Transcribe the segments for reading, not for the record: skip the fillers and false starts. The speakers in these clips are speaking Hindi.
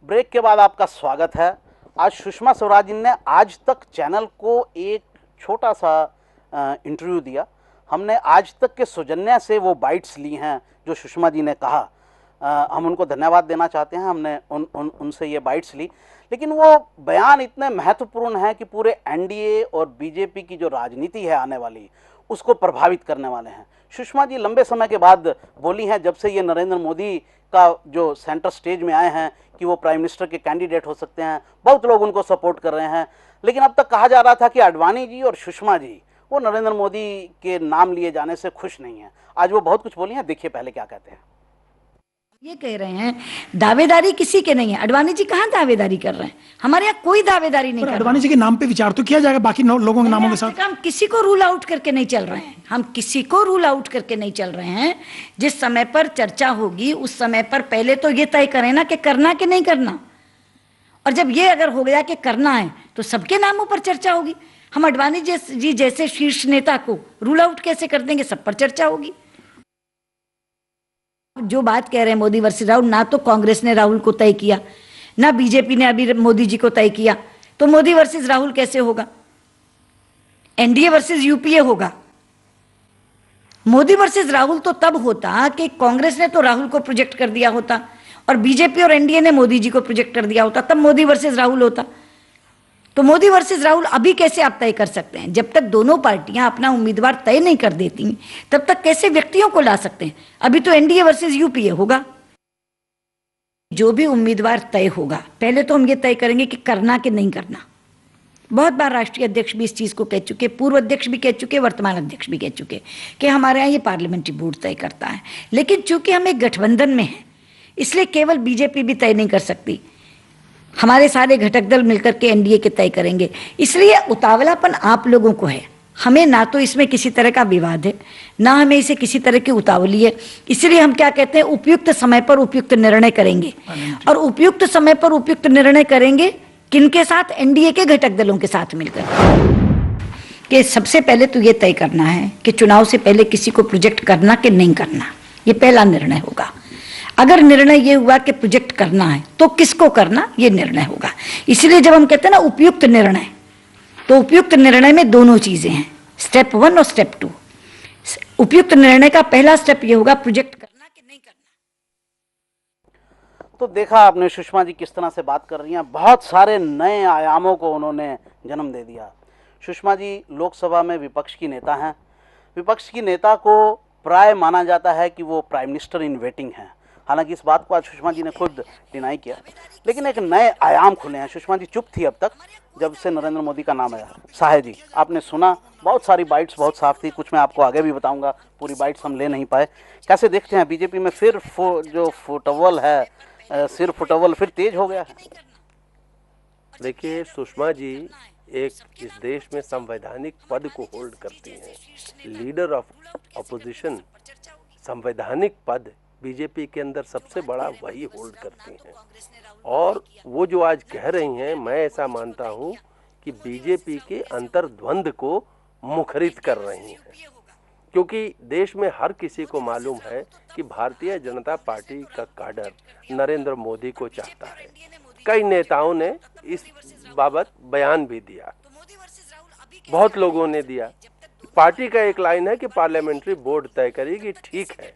ब्रेक के बाद आपका स्वागत है। आज सुषमा स्वराज जी ने आज तक चैनल को एक छोटा सा इंटरव्यू दिया। हमने आज तक के सौजन्य से वो बाइट्स ली हैं जो सुषमा जी ने कहा। हम उनको धन्यवाद देना चाहते हैं। हमने उनसे ये बाइट्स ली, लेकिन वो बयान इतने महत्वपूर्ण हैं कि पूरे एनडीए और बीजेपी की जो राजनीति है आने वाली, उसको प्रभावित करने वाले हैं। सुषमा जी लंबे समय के बाद बोली हैं, जब से ये नरेंद्र मोदी का जो सेंटर स्टेज में आए हैं कि वो प्राइम मिनिस्टर के कैंडिडेट हो सकते हैं। बहुत लोग उनको सपोर्ट कर रहे हैं, लेकिन अब तक कहा जा रहा था कि आडवाणी जी और सुषमा जी वो नरेंद्र मोदी के नाम लिए जाने से खुश नहीं है। आज वो बहुत कुछ बोली हैं, देखिए पहले क्या कहते हैं। ये कह रहे हैं दावेदारी किसी के नहीं है। आडवाणी जी कहाँ दावेदारी कर रहे हैं? हमारे यहाँ कोई दावेदारी नहीं कर रहा। आडवाणी जी के नाम पे विचार तो किया जाएगा बाकी लोगों के नामों के साथ। हम किसी को रूल आउट करके नहीं चल रहे हैं। हम किसी को रूल आउट करके नहीं चल रहे हैं। जिस समय पर चर्चा होगी उस समय पर पहले तो ये तय करें ना कि करना कि नहीं करना, और जब ये अगर हो गया कि करना है तो सबके नामों पर चर्चा होगी। हम आडवाणी जी जैसे शीर्ष नेता को रूल आउट कैसे कर देंगे? सब पर चर्चा होगी। जो बात कह रहे हैं मोदी वर्सेस राहुल, ना तो कांग्रेस ने राहुल को तय किया, ना बीजेपी ने अभी मोदी जी को तय किया, तो मोदी वर्सेस राहुल कैसे होगा? एनडीए वर्सेस यूपीए होगा। मोदी वर्सेस राहुल तो तब होता कि कांग्रेस ने तो राहुल को प्रोजेक्ट कर दिया होता और बीजेपी और एनडीए ने मोदी जी को प्रोजेक्ट कर दिया होता, तब मोदी वर्सेस राहुल होता। तो मोदी वर्सेस राहुल अभी कैसे आप तय कर सकते हैं? जब तक दोनों पार्टियां अपना उम्मीदवार तय नहीं कर देती तब तक कैसे व्यक्तियों को ला सकते हैं? अभी तो एनडीए वर्सेस यूपीए होगा। जो भी उम्मीदवार तय होगा पहले तो हम ये तय करेंगे कि करना कि नहीं करना। बहुत बार राष्ट्रीय अध्यक्ष भी इस चीज को कह चुके, पूर्व अध्यक्ष भी कह चुके, वर्तमान अध्यक्ष भी कह चुके कि हमारे यहाँ ये पार्लियामेंट्री बोर्ड तय करता है। लेकिन चूंकि हम एक गठबंधन में हैं, इसलिए केवल बीजेपी भी तय नहीं कर सकती, हमारे सारे घटक दल मिलकर के एनडीए के तय करेंगे। इसलिए उतावलापन आप लोगों को है। हमें ना तो इसमें किसी तरह का विवाद है, ना हमें इसे किसी तरह की उतावली है। इसलिए हम क्या कहते हैं, उपयुक्त समय पर उपयुक्त निर्णय करेंगे। और उपयुक्त समय पर उपयुक्त निर्णय करेंगे किनके साथ? एनडीए के घटक दलों के साथ मिलकर। कि सबसे पहले तो ये तय करना है कि चुनाव से पहले किसी को प्रोजेक्ट करना कि नहीं करना, ये पहला निर्णय होगा। अगर निर्णय ये हुआ कि प्रोजेक्ट करना है तो किसको करना, ये निर्णय होगा। इसलिए जब हम कहते हैं ना उपयुक्त निर्णय, तो उपयुक्त निर्णय में दोनों चीजें हैं, स्टेप 1 और स्टेप 2। उपयुक्त निर्णय का पहला स्टेप ये होगा प्रोजेक्ट करना कि नहीं करना। तो देखा आपने सुषमा जी किस तरह से बात कर रही हैं। बहुत सारे नए आयामों को उन्होंने जन्म दे दिया। सुषमा जी लोकसभा में विपक्ष की नेता हैं। विपक्ष की नेता को प्राय माना जाता है कि वो प्राइम मिनिस्टर इन वेटिंग हैं। हालांकि इस बात को आज सुषमा जी ने खुद डिनाई किया, लेकिन एक नए आयाम खुले हैं। सुषमा जी चुप थी अब तक जब से नरेंद्र मोदी का नाम आया। साहे जी, आपने सुना, बहुत सारी बाइट्स बहुत साफ थी, कुछ मैं आपको आगे भी बताऊंगा, पूरी बाइट्स हम ले नहीं पाए। कैसे देखते हैं बीजेपी में फिर जो फुटबॉल है, सिर फुटबॉल फिर तेज हो गया है? देखिए, सुषमा जी एक इस देश में संवैधानिक पद को होल्ड करती हैं, लीडर ऑफ अपोजिशन। संवैधानिक पद बीजेपी के अंदर सबसे बड़ा वही होल्ड करती हैं। और वो जो आज कह रही हैं, मैं ऐसा मानता हूं कि बीजेपी के अंतर्द्वंद को मुखरित कर रही हैं, क्योंकि देश में हर किसी को मालूम है कि भारतीय जनता पार्टी का काडर नरेंद्र मोदी को चाहता है। कई नेताओं ने इस बाबत बयान भी दिया, बहुत लोगों ने दिया। पार्टी का एक लाइन है कि पार्लियामेंट्री बोर्ड तय करेगी, ठीक है,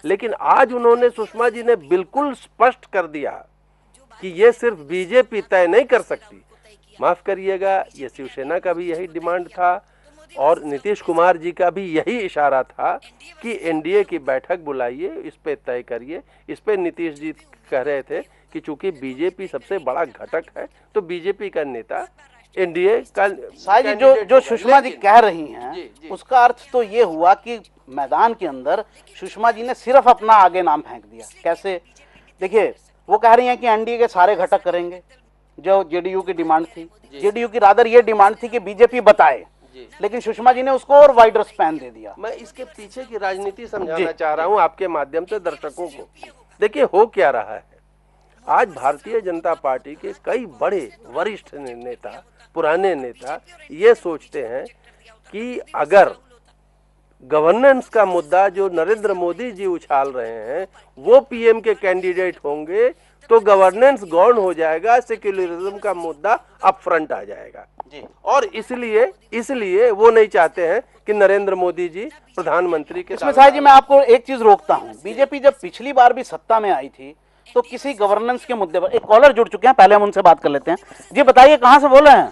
लेकिन आज उन्होंने, सुषमा जी ने बिल्कुल स्पष्ट कर दिया कि ये सिर्फ बीजेपी तय नहीं कर सकती। माफ करिएगा, ये शिवसेना का भी यही डिमांड था और नीतीश कुमार जी का भी यही इशारा था कि एनडीए की बैठक बुलाइए, इस पे तय करिए। इस पे नीतीश जी कह रहे थे कि चूंकि बीजेपी सबसे बड़ा घटक है तो बीजेपी का नेता एनडीए का। साहिब जी, जो सुषमा जी कह रही हैं, उसका अर्थ तो ये हुआ कि मैदान के अंदर सुषमा जी ने सिर्फ अपना आगे नाम फेंक दिया। कैसे? देखिए, वो कह रही हैं कि एनडीए के सारे घटक करेंगे, जो जेडीयू की डिमांड थी। जेडीयू की रादर ये डिमांड थी कि बीजेपी बताए, लेकिन सुषमा जी ने उसको और वाइडर स्पैन दे दिया। मैं इसके पीछे की राजनीति समझाना चाह रहा हूं आपके माध्यम से दर्शकों को। देखिए, हो क्या रहा है, आज भारतीय जनता पार्टी के कई बड़े वरिष्ठ नेता, पुराने नेता ये सोचते हैं कि अगर गवर्नेंस का मुद्दा जो नरेंद्र मोदी जी उछाल रहे हैं वो पीएम के कैंडिडेट होंगे तो गवर्नेंस गौण हो जाएगा, सेक्युलरिज्म का मुद्दा अप फ्रंट आ जाएगा जी। और इसलिए वो नहीं चाहते हैं कि नरेंद्र मोदी जी प्रधानमंत्री के इसमें साहब जी मैं आपको एक चीज रोकता हूं। बीजेपी जब पिछली बार भी सत्ता में आई थी तो किसी गवर्नेंस के मुद्दे पर, एक कॉलर जुड़ चुके हैं, पहले हम उनसे बात कर लेते हैं। जी बताइए, कहां से बोल रहे हैं?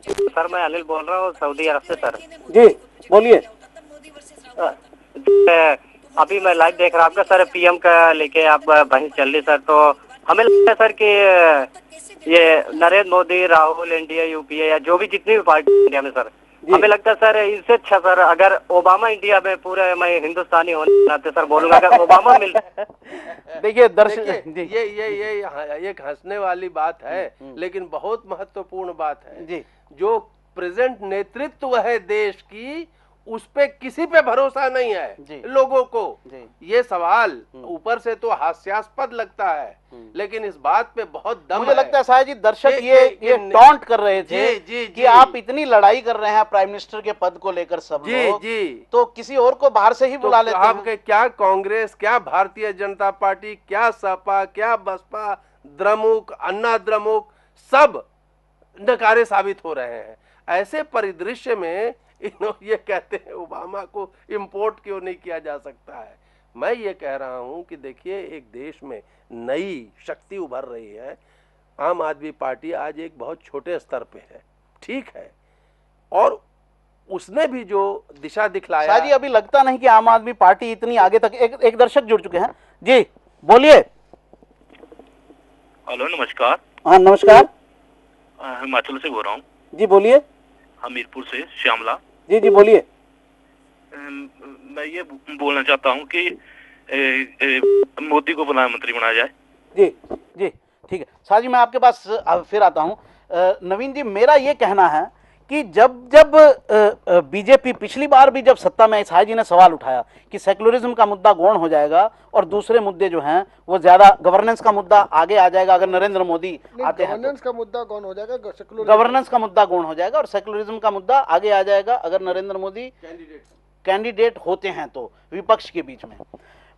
सर मैं अनिल बोल रहा हूँ सऊदी अरब से सर। जी बोलिए। अभी मैं लाइव देख रहा हूँ आपका सर, पीएम का लेके आप बहस चल रही सर, तो हमें लगता है सर कि ये नरेंद्र मोदी, राहुल, इंडिया, यूपीए या जो भी जितनी भी पार्टी इंडिया में सर, हमें लगता है सर इससे अच्छा सर अगर ओबामा इंडिया में पूरे, मैं हिंदुस्तानी होने के नाते सर बोलूंगा, अगर ओबामा मिल देखिए दर्शक, ये एक हंसने वाली बात है लेकिन बहुत महत्वपूर्ण बात है जी। जो प्रेजेंट नेतृत्व है देश की उस पे किसी पे भरोसा नहीं है जी। लोगों को जी। ये सवाल ऊपर से तो हास्यास्पद लगता है लेकिन इस बात पे बहुत दम मुझे लगता है साहब जी दर्शक ये टॉन्ट कर रहे थे कि आप इतनी लड़ाई कर रहे हैं प्राइम मिनिस्टर के पद को लेकर सब लोग, तो किसी और को बाहर से ही बुला लेते हैं। आपके क्या कांग्रेस, क्या भारतीय जनता पार्टी, क्या सपा, क्या बसपा, द्रमुक, अन्ना द्रमुक सब नकारे साबित हो रहे हैं। ऐसे परिदृश्य में ये कहते हैं ओबामा को इंपोर्ट क्यों नहीं किया जा सकता है। मैं ये कह रहा हूं कि देखिए एक देश में नई शक्ति उभर रही है। आम आदमी पार्टी आज एक बहुत छोटे स्तर पे है, ठीक है, और उसने भी जो दिशा दिखलाया। जी अभी लगता नहीं कि आम आदमी पार्टी इतनी आगे तक। एक दर्शक जुड़ चुके हैं। जी बोलिए। हेलो नमस्कार। हाँ नमस्कार। हिमाचल से बोल रहा हूँ। जी बोलिए। हमीरपुर से श्यामला। जी जी बोलिए। मैं ये बोलना चाहता हूँ कि मोदी को प्रधानमंत्री बनाया जाए। जी जी ठीक है साहब जी, मैं आपके पास फिर आता हूँ। नवीन जी, मेरा ये कहना है कि जब बीजेपी पिछली बार भी जब सत्ता में, साहब जी ने सवाल उठाया कि सेकुलरिज्म का मुद्दा गौण हो जाएगा और दूसरे मुद्दे जो हैं वो ज्यादा, गवर्नेंस का मुद्दा आगे आ जाएगा अगर नरेंद्र मोदी आते हैं। गवर्नेंस का मुद्दा गौण हो जाएगा, गवर्नेंस का मुद्दा गौण हो जाएगा और सेकुलरिज्म का मुद्दा आगे आ जाएगा अगर नरेंद्र मोदी कैंडिडेट होते हैं तो विपक्ष के बीच में।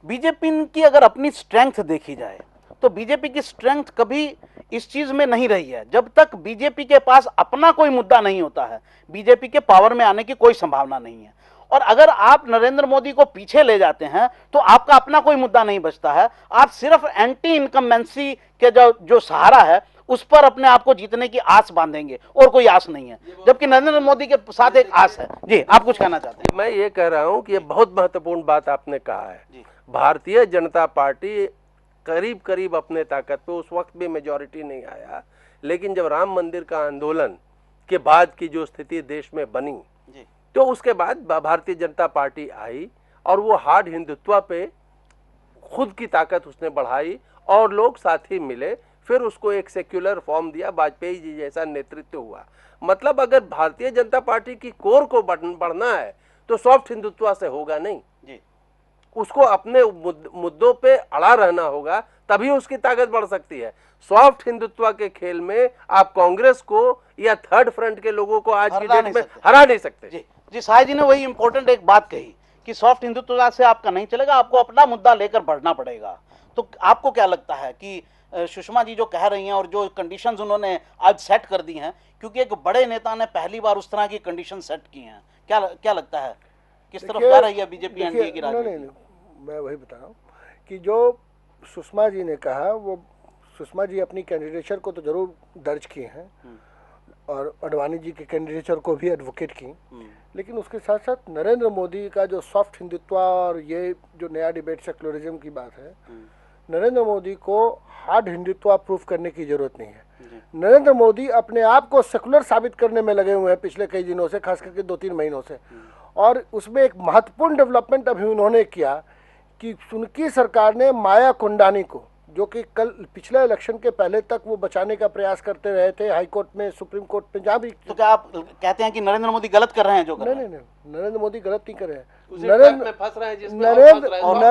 बीजेपी की अगर अपनी स्ट्रेंथ देखी जाए तो बीजेपी की स्ट्रेंथ कभी इस चीज में नहीं रही है। जब तक बीजेपी के पास अपना कोई मुद्दा नहीं होता है बीजेपी के पावर में आने की कोई संभावना नहीं है। और अगर आप नरेंद्र मोदी को पीछे ले जाते हैं तो आपका अपना कोई मुद्दा नहीं बचता है। आप सिर्फ एंटी इनकम्बेंसी के जो सहारा है उस पर अपने आप को जीतने की आस बांधेंगे और कोई आस नहीं है, जबकि नरेंद्र मोदी के साथ एक आस है। जी आप कुछ कहना चाहते हैं? मैं ये कह रहा हूं कि ये बहुत महत्वपूर्ण बात आपने कहा है। भारतीय जनता पार्टी करीब करीब अपने ताकत पे, उस वक्त भी मेजॉरिटी नहीं आया, लेकिन जब राम मंदिर का आंदोलन के बाद की जो स्थिति देश में बनी तो उसके बाद भारतीय जनता पार्टी आई और वो हार्ड हिंदुत्व पे खुद की ताकत उसने बढ़ाई और लोग साथी मिले, फिर उसको एक सेक्युलर फॉर्म दिया, वाजपेयी जी जैसा नेतृत्व हुआ। मतलब अगर भारतीय जनता पार्टी की कोर को बढ़ना है तो सॉफ्ट हिंदुत्व से होगा नहीं, उसको अपने मुद्दों पे अड़ा रहना होगा, तभी उसकी ताकत बढ़ सकती है। सॉफ्ट हिंदुत्व के खेल में आप कांग्रेस को या थर्ड फ्रंट के लोगों को आज की डेट में हरा नहीं सकते। जी साहिब जी ने वही इंपॉर्टेंट एक बात कही कि सॉफ्ट हिंदुत्व से आपका नहीं चलेगा, आपको अपना मुद्दा लेकर बढ़ना पड़ेगा। तो आपको क्या लगता है कि सुषमा जी जो कह रही हैं और जो कंडीशंस उन्होंने आज सेट कर दी हैं, क्योंकि एक बड़े नेता ने पहली बार उस तरह की कंडीशन सेट की हैं, क्या लगता है किस तरफ जा रही है बीजेपी एनडीए की राजनीति? मैं वही बता रहा हूँ कि जो सुषमा जी ने कहा, वो सुषमा जी अपनी कैंडिडेचर को तो जरूर दर्ज किए हैं और अडवाणी जी के कैंडिडेचर को भी एडवोकेट की, लेकिन उसके साथ साथ नरेंद्र मोदी का जो सॉफ्ट हिंदुत्व और ये जो नया डिबेट सेकुलरिज्म की बात है, नरेंद्र मोदी को हार्ड हिंदुत्व प्रूफ करने की जरूरत नहीं है। नरेंद्र मोदी अपने आप को सेकुलर साबित करने में लगे हुए हैं पिछले कई दिनों से, खास करके 2-3 महीनों से। और उसमें एक महत्वपूर्ण डेवलपमेंट अभी उन्होंने किया कि उनकी सरकार ने माया कोंडानी को जो कि कल पिछले इलेक्शन के पहले तक वो बचाने का प्रयास करते रहे थे, हाई कोर्ट में, सुप्रीम कोर्ट में, जहाँ भी। तो क्या आप कहते हैं कि नरेंद्र मोदी गलत कर रहे हैं जो कर रहे हैं? नहीं, नरेंद्र मोदी गलत नहीं कर रहे हैं। फंस रहे हैं जिसमें और फंस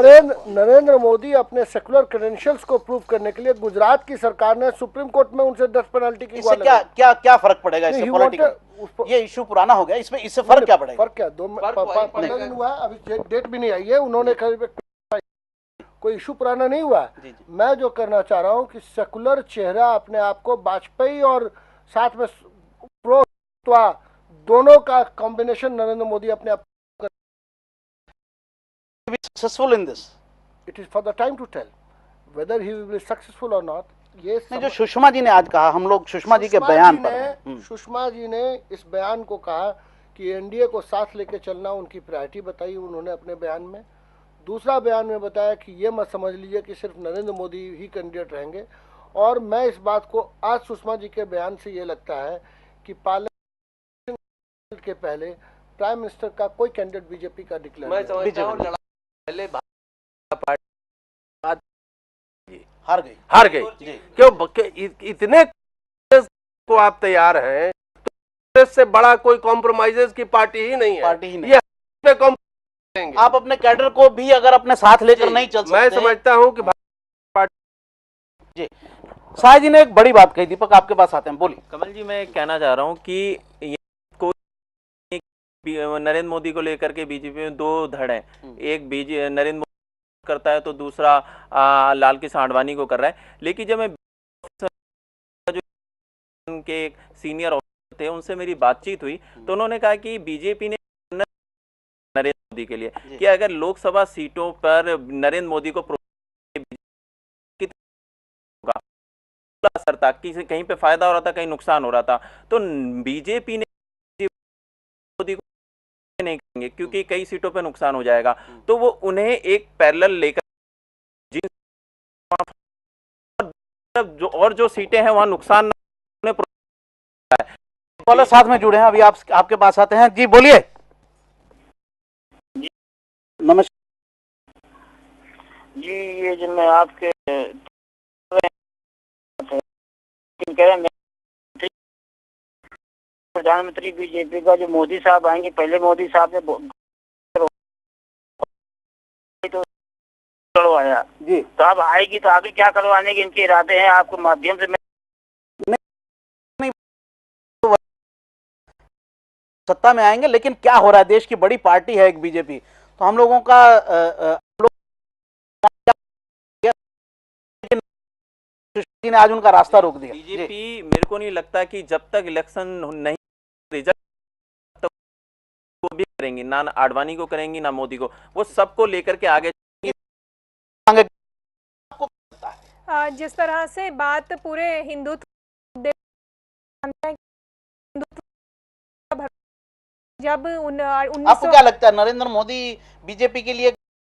रहे हैं। नरेंद्र मोदी अपने सेकुलर क्रेडेंशियल्स को प्रूव करने के लिए गुजरात की सरकार ने सुप्रीम कोर्ट में उनसे 10 पेनल्टी की इससे क्या फर्क पड़ेगा? इससे पॉलिटिकल ये इशू पुराना हो गया, इसमें इससे फर्क क्या पड़ेगा? फर्क क्या, 15 दिन हुआ, अभी डेट भी नहीं आई है, उन्होंने कोई इशू पुराना नहीं हुआ। मैं जो करना चाह रहा हूँ कि सेकुलर चेहरा अपने आप को वाजपेयी और साथ में प्रो दोनों का कॉम्बिनेशन नरेंद्र मोदी अपने आप successful in this. It is for the time to tell whether he will be successful और नॉट। ये जो सुषमा जी ने आज कहा, हम लोग सुषमा जी के बयान पर, सुषमा जी ने इस बयान को कहा कि एनडीए को साथ लेके चलना उनकी प्रायोरिटी बताई उन्होंने अपने बयान में। दूसरा बयान में बताया कि ये मत समझ लीजिए कि सिर्फ नरेंद्र मोदी ही कैंडिडेट रहेंगे। और मैं इस बात को आज सुषमा जी के बयान से ये लगता है कि पार्लियामेंट के पहले प्राइम मिनिस्टर का कोई कैंडिडेट बीजेपी का डिक्लेयर मैं समझता हूं पहले पार्टी हार गई क्यों? इतने को आप तैयार हैं तो कांग्रेस से बड़ा कोई कॉम्प्रोमाइजेस की पार्टी ही नहीं है। ये आप अपने कैडर को भी अगर अपने साथ लेकर नहीं चल सकते। मैं समझता हूं कि जी शाह जी ने एक बड़ी बात कही। दीपक आपके पास आते हैं, बोलिए। कमल जी, मैं कहना चाह रहा हूं कि कोई नरेंद्र मोदी को लेकर के बीजेपी में दो धड़ हैं। एक नरेंद्र मोदी करता है तो दूसरा लाल कृष्ण आडवाणी को कर रहा है। लेकिन जब मैं जो उनके सीनियर ऑफिसर थे उनसे मेरी बातचीत हुई तो उन्होंने कहा कि बीजेपी ने नरेंद्र मोदी के लिए कि अगर लोकसभा सीटों पर नरेंद्र मोदी को असर था कि कहीं पे फायदा हो रहा था, कहीं नुकसान हो रहा था, तो बीजेपी ने मोदी को नहीं करेंगे क्योंकि कई सीटों पे नुकसान हो जाएगा। तो वो उन्हें एक पैरेलल लेकर जो सीटें हैं वहां नुकसान वाले साथ में जुड़े हैं। अभी आपके पास आते हैं। जी बोलिए। नमस्कार जी, ये जो मैं आपके कह रहे हैं प्रधानमंत्री बीजेपी का जो मोदी साहब आएंगे, पहले मोदी साहब ने तो करवाया जी, तो अब आएगी तो आगे क्या करवाने के इनके इरादे हैं? आपके माध्यम से सत्ता में आएंगे, लेकिन क्या हो रहा है, देश की बड़ी पार्टी है एक बीजेपी, तो हम लोगों का ने आज उनका रास्ता रोक दिया। बीजेपी मेरे को नहीं लगता कि जब तक इलेक्शन नहीं रिजल्ट तक वो भी करेंगी, ना आडवाणी को करेंगी ना मोदी को, वो सबको लेकर के आगे। जिस तरह से बात पूरे हिंदुत्व जब आपको क्या लगता है नरेंद्र मोदी बीजेपी के लिए